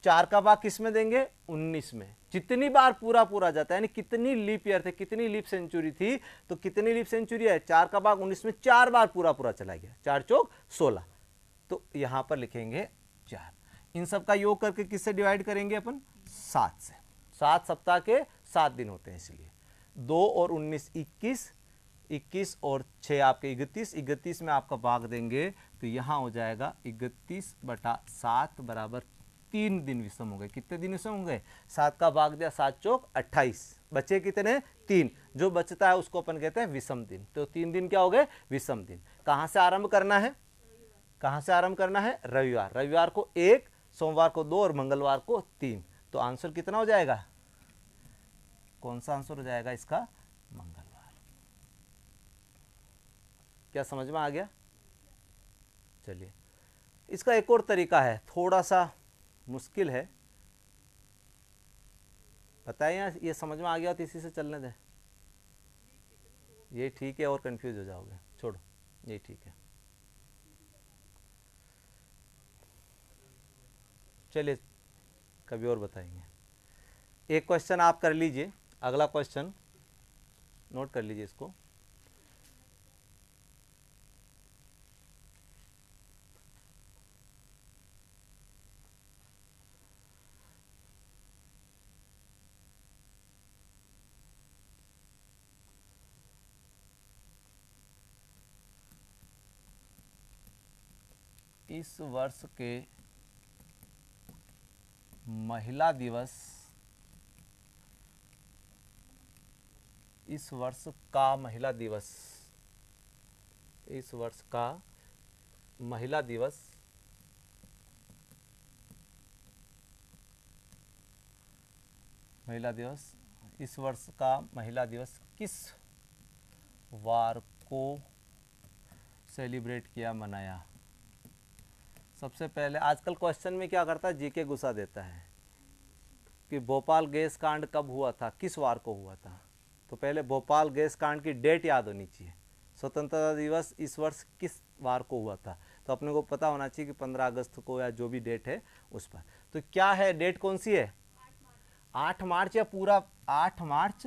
4 का भाग किस में देंगे 19 में। जितनी बार पूरा पूरा जाता है, यानी कितनी लीप ईयर थे, कितनी लीप सेंचुरी थी, तो कितनी लीप सेंचुरी है 4 का भाग 19 में 4 बार पूरा पूरा चला गया, 4 चौक 16, तो यहां पर लिखेंगे 4। इन सब का योग करके किससे डिवाइड करेंगे अपन 7 से, 7 सप्ताह के 7 दिन होते हैं, इसलिए 2 और 19 21, 21 और 6 आपके 31, 31 में आपका भाग देंगे तो यहां हो जाएगा 31/7 बराबर 3 दिन विषम हो गए। कितने दिन विषम होंगे, 7 का भाग दिया 7 चौक 28, बचे कितने 3, जो बचता है उसको अपन कहते हैं विषम दिन। तो 3 दिन क्या हो गए विषम दिन। कहां से आरंभ करना है, कहां से आरंभ करना है, रविवार, रविवार को 1, सोमवार को 2 और मंगलवार को 3, तो आंसर कितना हो जाएगा, कौन सा आंसर हो जाएगा इसका, मंगलवार। क्या समझ में आ गया। चलिए इसका एक और तरीका है, थोड़ा सा मुश्किल है, बताइए ये समझ में आ गया तो इसी से चलने दें, ये ठीक है और कंफ्यूज हो जाओगे, छोड़ो ये ठीक है। चलिए कभी और बताएंगे। एक क्वेश्चन आप कर लीजिए, अगला क्वेश्चन नोट कर लीजिए इसको। इस वर्ष के महिला दिवस, इस वर्ष का महिला दिवस, इस वर्ष का महिला दिवस इस वर्ष का महिला दिवस किस वार को सेलिब्रेट किया, मनाया। सबसे पहले आजकल क्वेश्चन में क्या करता है, जीके घुसा देता है कि भोपाल गैस कांड कब हुआ था, किस वार को हुआ था। तो पहले भोपाल गैस कांड की डेट याद होनी चाहिए, स्वतंत्रता दिवस इस वर्ष किस वार को हुआ था, तो अपने को पता होना चाहिए कि 15 अगस्त को या जो भी डेट है उस पर। तो क्या है, डेट कौन सी है 8 मार्च या पूरा 8 मार्च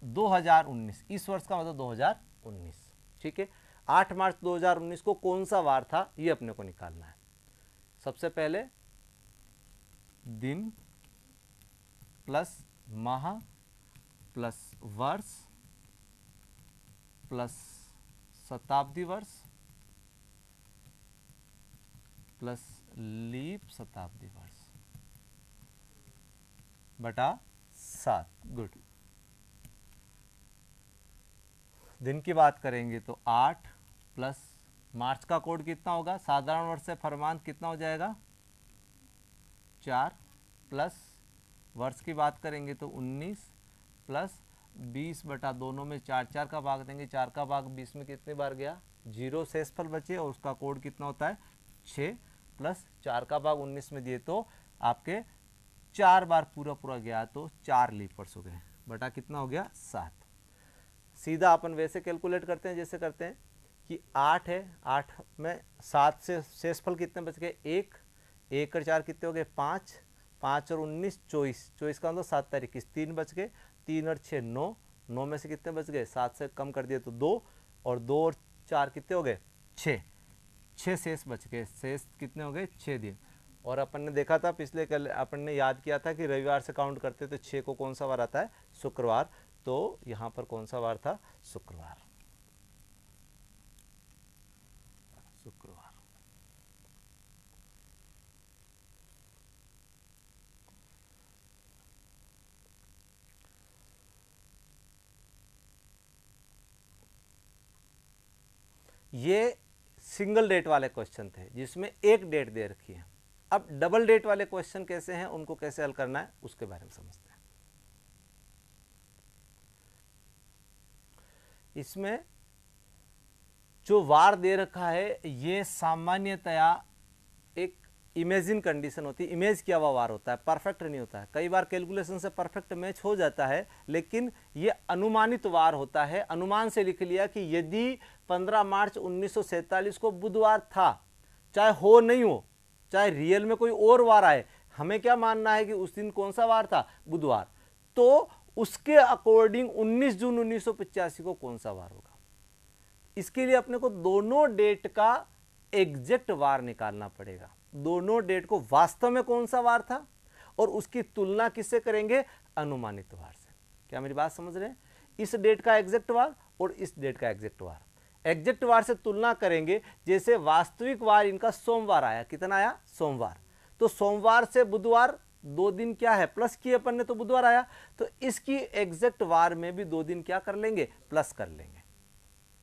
2019, इस वर्ष का मतलब 2019, ठीक है। 8 मार्च 2019 को कौन सा वार था ये अपने को निकालना है। सबसे पहले दिन प्लस माह प्लस वर्ष प्लस शताब्दी वर्ष प्लस लीप शताब्दी वर्ष बटा 7, गुड। दिन की बात करेंगे तो 8 प्लस मार्च का कोड कितना होगा, साधारण वर्ष से फरमान कितना हो जाएगा 4, प्लस वर्ष की बात करेंगे तो 19, प्लस 20 बटा दोनों में 4 4 का भाग देंगे, 4 का भाग 20 में कितने बार गया, 0 शेषफल बचे और उसका कोड कितना होता है 6 प्लस 4 का भाग 19 में दिए तो आपके 4 बार पूरा पूरा गया तो 4 लीपर्स हो गए, बटा कितना हो गया 7। सीधा अपन वैसे कैलकुलेट करते हैं जैसे करते हैं कि 8 है, 8 में 7 से शेषफल कितने बच गए 1, 1 और 4 कितने हो गए 5, 5 और 19 24, 24 का मतलब 7 तारीख 21, 3 बच गए, 3 और 6 9, 9 में से कितने बच गए 7 से कम कर दिए तो 2, और 2 और 4 कितने हो गए 6, 6 शेष बच गए, शेष कितने हो गए 6 दिन। और अपन ने देखा था पिछले कल अपन ने याद किया था कि रविवार से काउंट करते तो 6 को कौन सा वार आता है शुक्रवार, तो यहाँ पर कौन सा वार था शुक्रवार, शुक्रवार। ये सिंगल डेट वाले क्वेश्चन थे जिसमें एक डेट दे रखी है। अब डबल डेट वाले क्वेश्चन कैसे हैं, उनको कैसे हल करना है उसके बारे में समझते हैं। इसमें जो वार दे रखा है ये सामान्यतया एक इमेजिन कंडीशन होती है, इमेज किया हुआ वार होता है, परफेक्ट नहीं होता है। कई बार कैलकुलेशन से परफेक्ट मैच हो जाता है, लेकिन ये अनुमानित वार होता है। अनुमान से लिख लिया कि यदि 15 मार्च 1947 को बुधवार था, चाहे हो नहीं हो, चाहे रियल में कोई और वार आए, हमें क्या मानना है कि उस दिन कौन सा वार था बुधवार, तो उसके अकॉर्डिंग 19 जून 1985 को कौन सा वार होगा। इसके लिए अपने को दोनों डेट का एग्जैक्ट वार निकालना पड़ेगा, दोनों डेट को वास्तव में कौन सा वार था और उसकी तुलना किससे करेंगे, अनुमानित वार से। क्या मेरी बात समझ रहे हैं, इस डेट का एग्जैक्ट वार और इस डेट का एग्जैक्ट वार, एग्जैक्ट वार से तुलना करेंगे। जैसे वास्तविक वार इनका सोमवार आया, कितना आया सोमवार, तो सोमवार से बुधवार 2 दिन क्या है प्लस किए अपन ने, तो बुधवार आया, तो इसकी एग्जैक्ट वार में भी 2 दिन क्या कर लेंगे प्लस कर लेंगे।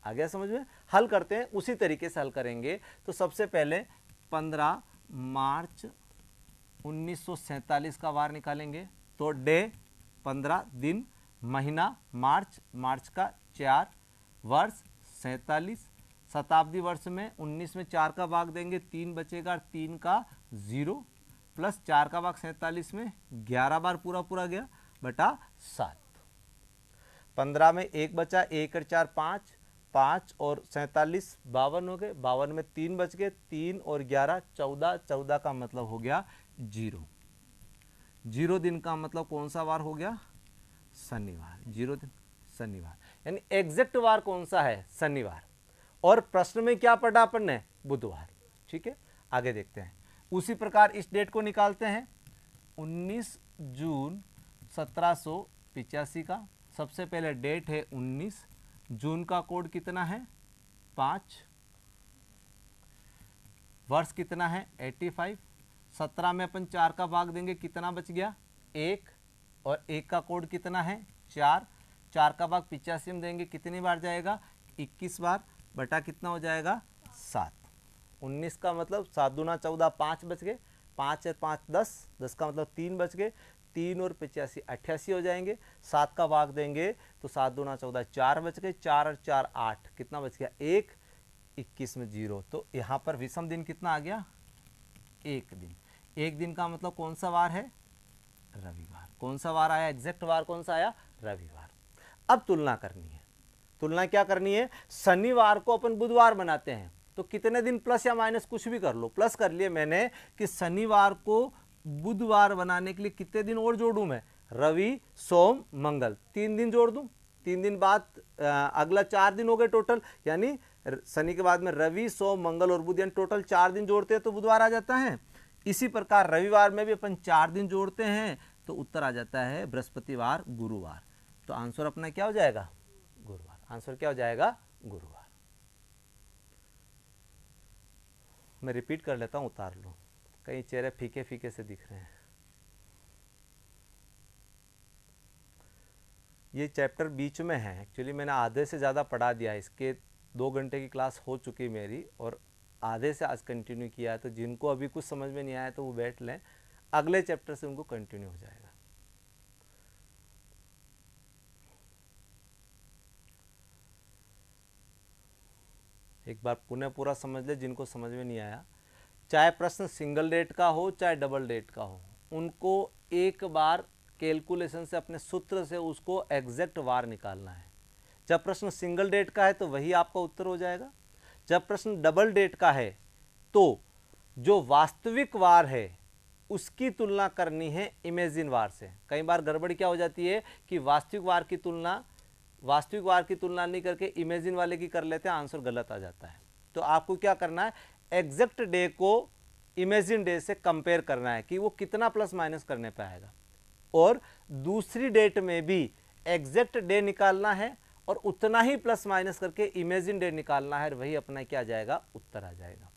आ गया समझ में, हल करते हैं उसी तरीके से हल करेंगे। तो सबसे पहले 15 मार्च 1947 का वार निकालेंगे, तो डे 15 दिन, महीना मार्च, मार्च का 4, वर्ष 47, शताब्दी वर्ष में 19 में 4 का भाग देंगे 3 बचेगा, 3 का 0 प्लस 4 का भाग 47 में 11 बार पूरा पूरा गया बटा 7। 15 में 1 बचा, 1 और 4 5, 5 और 47 52 हो गए, 52 में 3 बच गए, 3 और 11 14, 14 का मतलब हो गया 0, 0 दिन का मतलब कौन सा वार हो गया शनिवार, 0 दिन शनिवार, यानी एग्जैक्ट वार कौन सा है शनिवार। और प्रश्न में क्या पढ़ा अपन ने बुधवार। ठीक है, आगे देखते हैं। उसी प्रकार इस डेट को निकालते हैं 19 जून 1785 का। सबसे पहले डेट है 19, जून का कोड कितना है 5, वर्ष कितना है 85, 17 में अपन 4 का भाग देंगे कितना बच गया 1, और 1 का कोड कितना है 4, 4 का भाग 85 में देंगे कितनी बार जाएगा 21 बार, बटा कितना हो जाएगा 7। 19 का मतलब 7 दूना 14, 5 बच गए, 5 है 5 10, 10 का मतलब 3 बच गए, 3 और 85 88 हो जाएंगे, 7 का भाग देंगे तो 7 दूना 14 4 बच गए, 4 और 4 8, कितना बच गया 1, 21 में 0। तो यहाँ पर विषम दिन कितना आ गया 1 दिन। 1 दिन का मतलब कौन सा वार है रविवार। कौन सा वार आया एग्जैक्ट वार कौन सा आया रविवार। अब तुलना करनी है, तुलना क्या करनी है, शनिवार को अपन बुधवार बनाते हैं तो कितने दिन प्लस या माइनस कुछ भी कर लो, प्लस कर लिए मैंने कि शनिवार को बुधवार बनाने के लिए कितने दिन और जोड़ूं मैं, रवि सोम मंगल, 3 दिन जोड़ दूं, 3 दिन बाद अगला 4 दिन हो गए टोटल, यानी शनि के बाद में रवि सोम मंगल और बुध, यानी टोटल 4 दिन जोड़ते हैं तो बुधवार आ जाता है। इसी प्रकार रविवार में भी अपन 4 दिन जोड़ते हैं तो उत्तर आ जाता है बृहस्पतिवार गुरुवार। तो आंसर अपना क्या हो जाएगा गुरुवार, आंसर क्या हो जाएगा गुरुवार। मैं रिपीट कर लेता हूं, उतार लो, कई चेहरे फीके फीके से दिख रहे हैं। ये चैप्टर बीच में है, एक्चुअली मैंने आधे से ज़्यादा पढ़ा दिया, इसके 2 घंटे की क्लास हो चुकी मेरी और आधे से आज कंटिन्यू किया है। तो जिनको अभी कुछ समझ में नहीं आया तो वो बैठ लें, अगले चैप्टर से उनको कंटिन्यू हो जाएगा। एक बार पुनः पूरा समझ ले जिनको समझ में नहीं आया। चाहे प्रश्न सिंगल डेट का हो चाहे डबल डेट का हो, उनको एक बार कैलकुलेशन से अपने सूत्र से उसको एग्जैक्ट वार निकालना है। जब प्रश्न सिंगल डेट का है तो वही आपका उत्तर हो जाएगा। जब प्रश्न डबल डेट का है तो जो वास्तविक वार है उसकी तुलना करनी है इमेजिन वार से। कई बार गड़बड़ी क्या हो जाती है कि वास्तविक वार की तुलना नहीं करके इमेजिन वाले की कर लेते हैं, आंसर गलत आ जाता है। तो आपको क्या करना है, एग्जैक्ट डे को इमेजिन डे से कंपेयर करना है कि वो कितना प्लस माइनस करने पे आएगा, और दूसरी डेट में भी एग्जैक्ट डे निकालना है और उतना ही प्लस माइनस करके इमेजिन डे निकालना है, वही अपना क्या आ जाएगा, उत्तर आ जाएगा।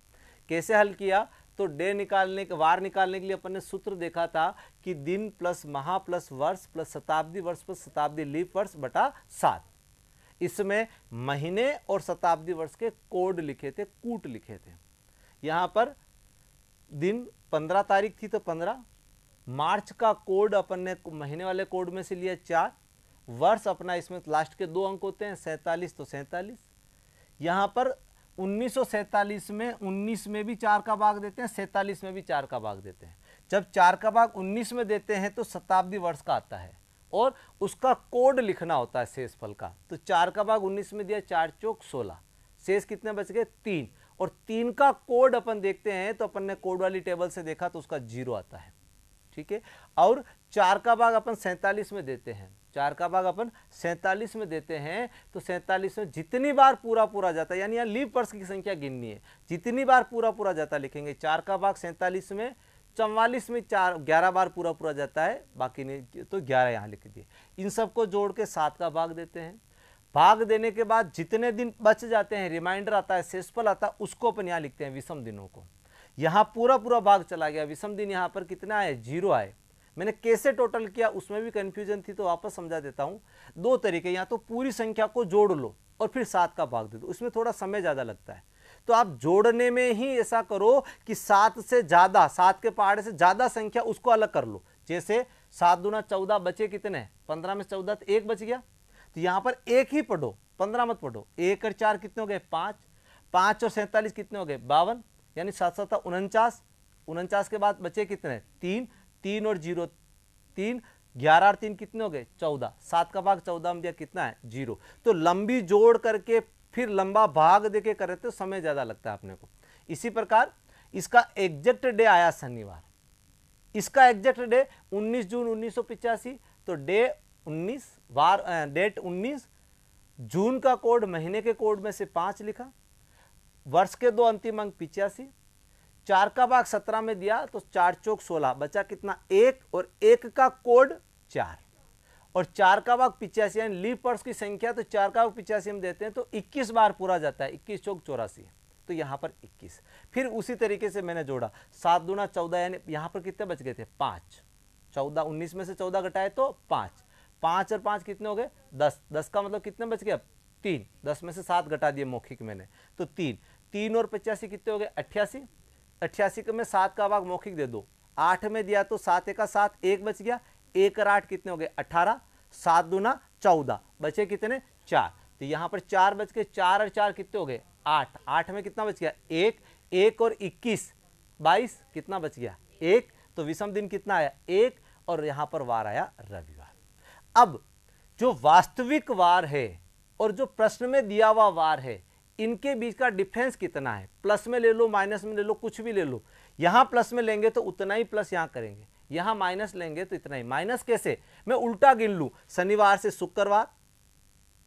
कैसे हल किया, तो डे निकालने के वार निकालने के लिए अपन ने सूत्र देखा था कि दिन प्लस माह प्लस वर्ष प्लस शताब्दी वर्ष प्लस शताब्दी लीप वर्ष बटा 7। इसमें महीने और शताब्दी वर्ष के कोड लिखे थे, कूट लिखे थे। यहां पर दिन 15 तारीख थी तो 15, मार्च का कोड अपन ने महीने वाले कोड में से लिया 4, वर्ष अपना इसमें लास्ट के 2 अंक होते हैं 47 तो 47। यहां पर 1947 में 19 में भी 4 का भाग देते हैं, 47 में भी 4 का भाग देते हैं। जब 4 का भाग 19 में देते हैं तो शताब्दी वर्ष का आता है और उसका कोड लिखना होता है शेषफल का। तो 4 का भाग 19 में दिया, 4 चौक 16, शेष कितने बच गए, 3, और 3 का कोड अपन देखते हैं तो अपन ने कोड वाली टेबल से देखा तो उसका 0 आता है, ठीक है। और 4 का भाग अपन 47 में देते हैं, 4 का भाग अपन 47 में देते हैं तो 47 में जितनी बार पूरा पूरा जाता है, यानी यहाँ लीप वर्ष की संख्या गिननी है, जितनी बार पूरा पूरा जाता लिखेंगे। 4 का भाग 47 में, 44 में 11 बार पूरा पूरा जाता है, बाकी नहीं तो 11 यहाँ लिख दिए। इन सबको जोड़ के 7 का भाग देते हैं। भाग देने के बाद जितने दिन बच जाते हैं, रिमाइंडर आता है, शेषफल आता है, उसको अपन यहाँ लिखते हैं विषम दिनों को। यहाँ पूरा पूरा भाग चला गया, विषम दिन यहाँ पर कितना आए, 0 आए। मैंने कैसे टोटल किया उसमें भी कंफ्यूजन थी, तो वापस समझा देता हूँ। 2 तरीके, या तो पूरी संख्या को जोड़ लो और फिर 7 का भाग दे दो, उसमें थोड़ा समय ज़्यादा लगता है। तो आप जोड़ने में ही ऐसा करो कि 7 से ज़्यादा, 7 के पहाड़े से ज़्यादा संख्या उसको अलग कर लो। जैसे 7 दूना 14, बचे कितने, 15 में 14 तो 1 बच गया, तो यहाँ पर 1 ही पढ़ो, 15 मत पढ़ो। 1 और 4 कितने हो गए, 5, 5 और 47 कितने हो गए, 52, यानी 7 7 49, 49 के बाद बचे कितने, 3, 3 और 0 3, 11 और 3 कितने हो गए, 14, 7 का भाग 14 में दिया कितना है, 0। तो लंबी जोड़ करके फिर लंबा भाग देके करे तो समय ज्यादा लगता है अपने को। इसी प्रकार इसका एग्जैक्ट डे आया शनिवार, इसका एग्जैक्ट डे 19 जून 1985, तो डे 19 वार डेट 19, जून का कोड महीने के कोड में से 5 लिखा, वर्ष के 2 अंतिम अंक 85, 4 का भाग 17 में दिया तो 4 चौक 16, बचा कितना, 1, और 1 का कोड 4, और 4 का भाग 85, यानी लीप वर्ष की संख्या, तो 4 का भाग 85 हम देते हैं तो 21 बार पूरा जाता है, 21 चौक 84, तो यहाँ पर 21। फिर उसी तरीके से मैंने जोड़ा, 7 दूना 14, यानी यहाँ पर कितने बच गए थे, 5, 14, 19 में से 14 घटाए तो 5, 5 और 5 कितने हो गए, 10, 10 का मतलब कितने बच गया, 3, 10 में से 7 घटा दिए मौखिक मैंने, तो 3, 3 और 85 कितने हो गए, 88, 88 में 7 का भाग मौखिक दे दो, 8 में दिया तो 7 का 7, 1 बच गया, 1 और 8 कितने हो गए, 18, 7 दूना 14, बचे कितने, 4, तो यहाँ पर 4 बच के, 4 और 4 कितने हो गए, 8, 8 में कितना बच गया, 1, 1 और 21, 22, कितना बच गया, 1, तो विषम दिन कितना आया, 1, और यहाँ पर वार आया रविवार। अब जो वास्तविक वार है और जो प्रश्न में दिया हुआ वार है, इनके बीच का डिफरेंस कितना है, प्लस में ले लो, माइनस में ले लो, कुछ भी ले लो। यहां प्लस में लेंगे तो उतना ही प्लस यहां करेंगे, यहां माइनस लेंगे तो इतना ही माइनस। कैसे, मैं उल्टा गिन लूं, शनिवार से शुक्रवार,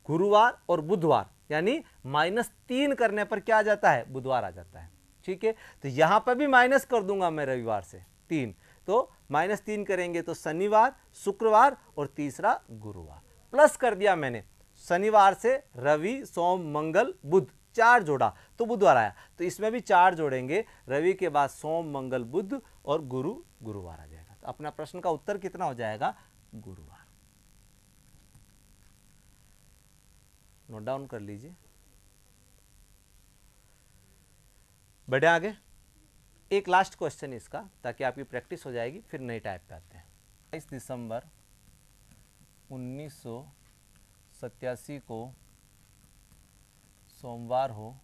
गुरुवार और बुधवार, यानी -3 करने पर क्या आ जाता है, बुधवार आ जाता है, ठीक है। तो यहां पर भी माइनस कर दूंगा मैं रविवार से 3, तो -3 करेंगे तो शनिवार, शुक्रवार और तीसरा गुरुवार। प्लस कर दिया मैंने, शनिवार से रवि, सोम, मंगल, बुध, 4 जोड़ा तो बुधवार आया, तो इसमें भी 4 जोड़ेंगे, रवि के बाद सोम, मंगल, बुध और गुरु, गुरुवार आ जाएगा। तो अपना प्रश्न का उत्तर कितना हो जाएगा, गुरुवार। नोट डाउन कर लीजिए। बढ़े आगे, एक लास्ट क्वेश्चन इसका, ताकि आपकी प्रैक्टिस हो जाएगी, फिर नई टाइप पे आते हैं। 22 दिसंबर 1987 को सोमवार हो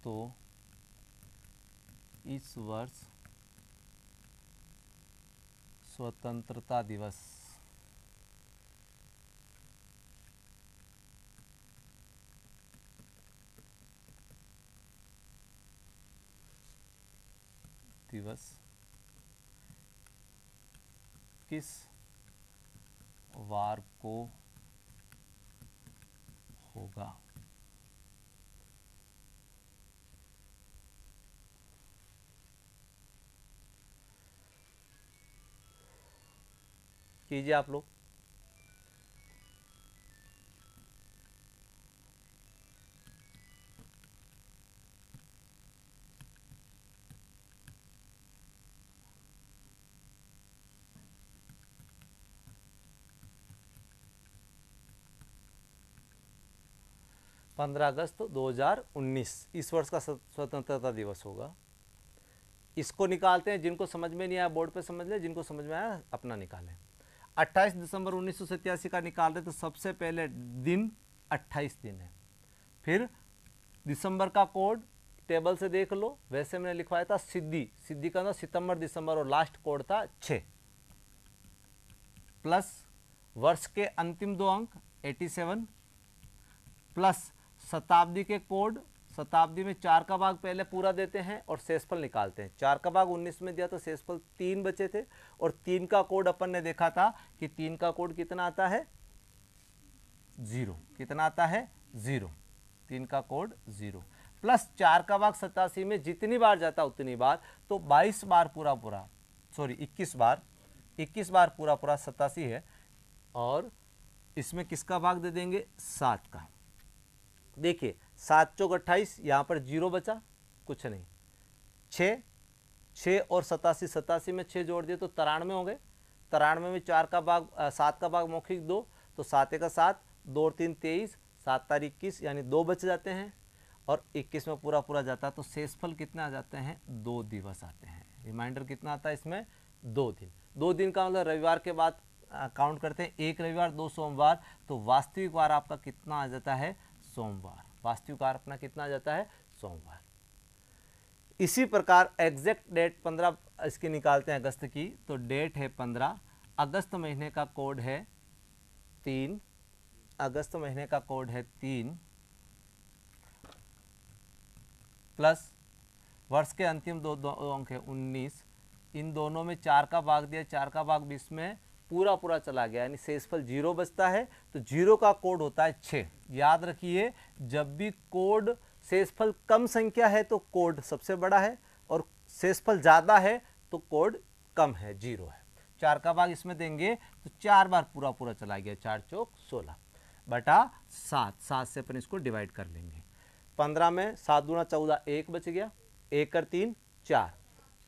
तो इस वर्ष स्वतंत्रता दिवस किस वार को होगा। कीजिए आप लोग। पंद्रह अगस्त 2019 इस वर्ष का स्वतंत्रता दिवस होगा। इसको निकालते हैं, जिनको समझ में नहीं आया बोर्ड पे समझ ले, जिनको समझ में आया अपना निकालें। 28 दिसंबर 1987 का निकाल रहे तो सबसे पहले दिन 28 दिन है। फिर दिसंबर का कोड टेबल से देख लो, वैसे मैंने लिखवाया था सिद्धि का ना सितंबर दिसंबर और लास्ट कोड था 6 प्लस वर्ष के अंतिम दो अंक 87 प्लस शताब्दी के कोड, शताब्दी में 4 का भाग पहले पूरा देते हैं और शेषफल निकालते हैं। 4 का भाग 19 में दिया तो शेषफल 3 बचे थे और 3 का कोड अपन ने देखा था कि 3 का कोड कितना आता है 0। कितना आता है 0। 3 का कोड 0 प्लस 4 का भाग 87 में जितनी बार जाता उतनी बार, तो 22 बार पूरा पूरा, सॉरी 21 बार पूरा पूरा 87 है और इसमें किसका भाग दे देंगे 7 का। देखिए 7 चौक 28, यहाँ पर 0 बचा, कुछ नहीं। 6 और 87 में 6 जोड़ दिए तो 93 हो गए। 93 में 4 का भाग 7 का भाग मौखिक 2, तो 7 का 7, 2 और 3 23, 7 तारीख 21, यानी 2 बच जाते हैं और 21 में पूरा पूरा जाता है तो शेषफल कितने आ जाते हैं 2 दिवस आते हैं। रिमाइंडर कितना आता है इसमें 2 दिन। 2 दिन का मतलब रविवार के बाद काउंट करते हैं, 1 रविवार 2 सोमवार, तो वास्तविक वार आपका कितना आ जाता है सोमवार। वास्तविक वार अपना कितना आ जाता है सोमवार। इसी प्रकार एग्जैक्ट डेट 15 इसकी निकालते हैं अगस्त की, तो डेट है 15 अगस्त महीने का कोड है 3, अगस्त महीने का कोड है 3 प्लस वर्ष के अंतिम दो अंक है 19, इन दोनों में 4 का भाग दिया, 4 का भाग 20 में पूरा पूरा चला गया, यानी शेषफल 0 बचता है, तो 0 का कोड होता है 6। याद रखिए जब भी कोड शेषफल कम संख्या है तो कोड सबसे बड़ा है और शेषफल ज़्यादा है तो कोड कम है 0 है। 4 का भाग इसमें देंगे तो 4 बार पूरा पूरा चला गया, 4 चौक 16 बटा 7, 7 से अपन इसको डिवाइड कर लेंगे। 15 में 7 दूना 14, 1 बच गया, 1 और 3 4,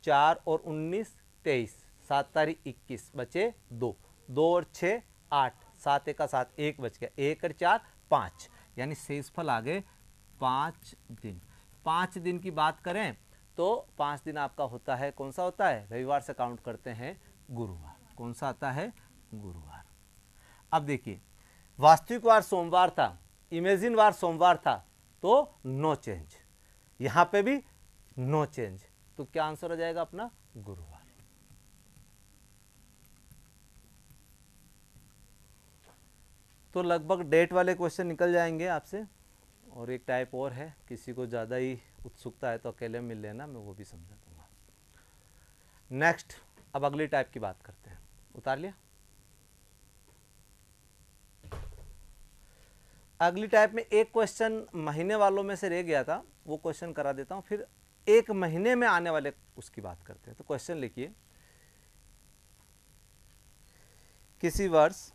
4 और 19 23, 7 तारीख 21 बचे 2, 2 और 6 8, 7 का 7, 1 बच गया, 1 और 4 5, यानी शेषफल आ गए 5 दिन। 5 दिन की बात करें तो 5 दिन आपका होता है, कौन सा होता है रविवार से काउंट करते हैं गुरुवार। कौन सा आता है गुरुवार। अब देखिए वास्तविक वार सोमवार था, इमेजिन वार सोमवार था, तो नो चेंज, यहां पे भी नो चेंज, तो क्या आंसर हो जाएगा अपना गुरुवार। तो लगभग डेट वाले क्वेश्चन निकल जाएंगे आपसे। और एक टाइप और है, किसी को ज़्यादा ही उत्सुकता है तो अकेले मिल लेना, मैं वो भी समझा दूंगा। नेक्स्ट, अब अगली टाइप की बात करते हैं। उतार लिया। अगली टाइप में एक क्वेश्चन महीने वालों में से रह गया था, वो क्वेश्चन करा देता हूं, फिर एक महीने में आने वाले उसकी बात करते हैं। तो क्वेश्चन लिखिए, किसी वर्ष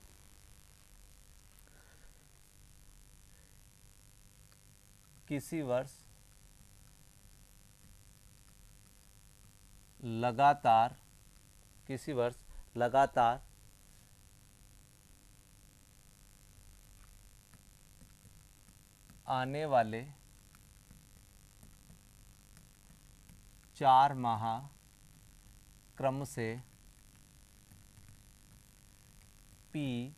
लगातार आने वाले 4 माह क्रम से PQRS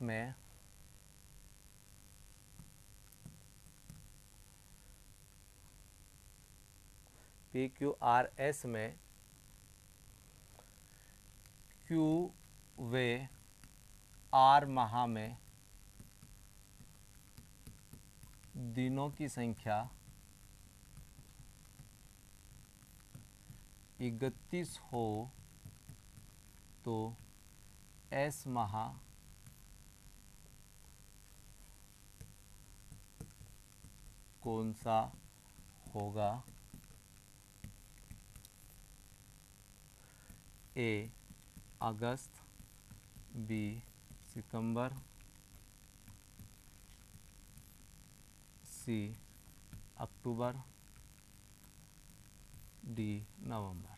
में PQRS में QR माह में दिनों की संख्या 31 हो तो S माह कौन सा होगा? A August, B September, C October, D November.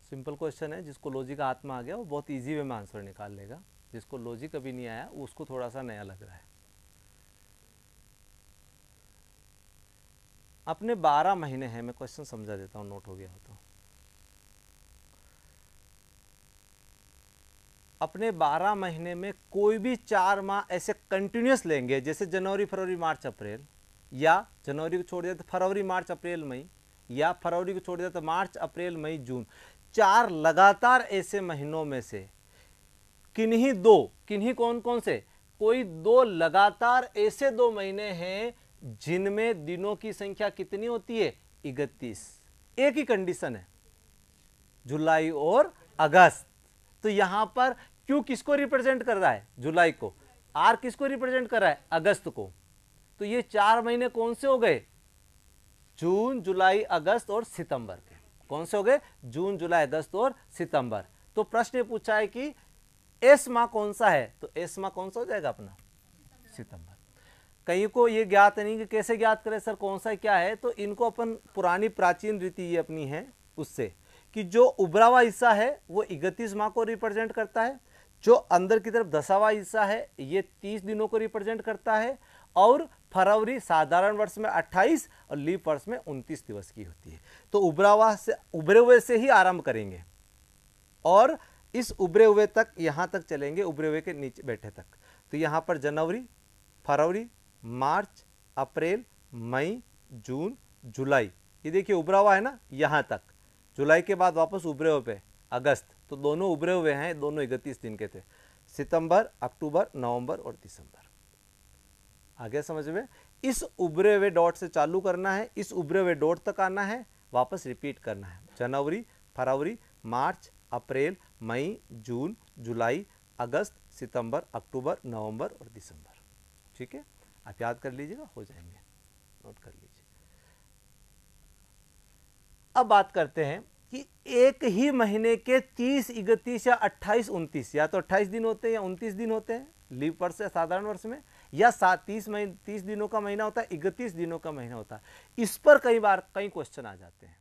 Simple question है, जिसको लॉजिक हाथ में आ गया वो बहुत इजी वे में आंसर निकाल लेगा, जिसको लॉजिक अभी नहीं आया उसको थोड़ा सा नया लग रहा है। अपने 12 महीने हैं, मैं क्वेश्चन समझा देता हूं, नोट हो गया हो तो। अपने 12 महीने में कोई भी 4 माह ऐसे कंटिन्यूस लेंगे, जैसे जनवरी फरवरी मार्च अप्रैल, या जनवरी को छोड़ दिया तो फरवरी मार्च अप्रैल मई, या फरवरी को छोड़ दिया तो मार्च अप्रैल मई जून, 4 लगातार ऐसे महीनों में से किन्हीं कौन कौन से, कोई 2 लगातार ऐसे 2 महीने हैं जिनमें दिनों की संख्या कितनी होती है? 31। एक ही कंडीशन है, जुलाई और अगस्त। तो यहां पर क्यू किसको रिप्रेजेंट कर रहा है? जुलाई को। आर किसको रिप्रेजेंट कर रहा है? अगस्त को। तो ये 4 महीने कौन से हो गए? जून जुलाई अगस्त और सितंबर के। कौन से हो गए? जून जुलाई अगस्त और सितंबर। तो प्रश्न पूछा है कि एस माह कौन सा है, तो एस माह कौन सा हो जाएगा अपना? सितंबर। कहीं को ये ज्ञात नहीं कि कैसे ज्ञात करें सर कौन सा क्या है, तो इनको अपन पुरानी प्राचीन रीति ये अपनी है उससे, कि जो उभरा हुआ हिस्सा है वो 31 माह को रिप्रेजेंट करता है, जो अंदर की तरफ धसा हुआ हिस्सा है ये 30 दिनों को रिप्रेजेंट करता है, और फरवरी साधारण वर्ष में 28 और लीप वर्ष में 29 दिवस की होती है। तो उभरे हुए से ही आरंभ करेंगे और इस उभरे हुए तक यहां तक चलेंगे, उभरे हुए के नीचे बैठे तक। तो यहां पर जनवरी फरवरी मार्च अप्रैल मई जून जुलाई, ये देखिए उभरा हुआ है ना यहां तक। जुलाई के बाद वापस उभरे हुए पे अगस्त, तो दोनों उभरे हुए हैं, दोनों 31 दिन के थे। सितंबर अक्टूबर नवंबर और दिसंबर। आगे समझ में? इस उभरे हुए डॉट से चालू करना है, इस उभरे हुए डॉट तक आना है, वापस रिपीट करना है। जनवरी फरवरी मार्च अप्रैल मई जून जुलाई अगस्त सितंबर अक्टूबर नवंबर और दिसंबर। ठीक है, आप याद कर लीजिएगा, हो जाएंगे, नोट कर लीजिए। अब बात करते हैं कि एक ही महीने के 30 31 या 28 29, या तो 28 दिन होते हैं या 29 दिन होते हैं लीप वर्ष या साधारण वर्ष में, या 30 दिनों का महीना होता है, 31 दिनों का महीना होता है। इस पर कई बार कई क्वेश्चन आ जाते हैं।